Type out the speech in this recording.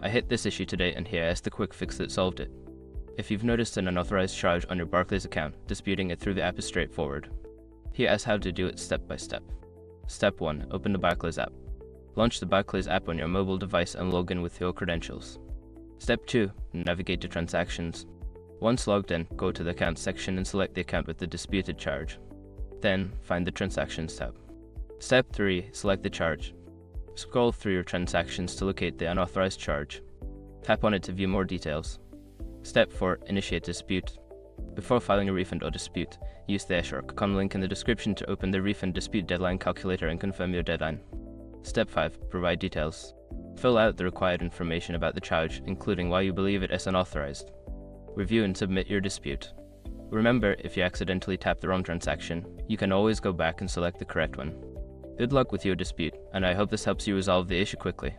I hit this issue today and here is the quick fix that solved it. If you've noticed an unauthorized charge on your Barclays account, disputing it through the app is straightforward. Here is how to do it step by step. Step 1. Open the Barclays app. Launch the Barclays app on your mobile device and log in with your credentials. Step 2. Navigate to Transactions. Once logged in, go to the Accounts section and select the account with the disputed charge. Then, find the Transactions tab. Step 3. Select the charge. Scroll through your transactions to locate the unauthorized charge. Tap on it to view more details. Step 4. Initiate dispute. Before filing a refund or dispute, use the icon link in the description to open the refund dispute deadline calculator and confirm your deadline. Step 5. Provide details. Fill out the required information about the charge, including why you believe it is unauthorized. Review and submit your dispute. Remember, if you accidentally tap the wrong transaction, you can always go back and select the correct one. Good luck with your dispute, and I hope this helps you resolve the issue quickly.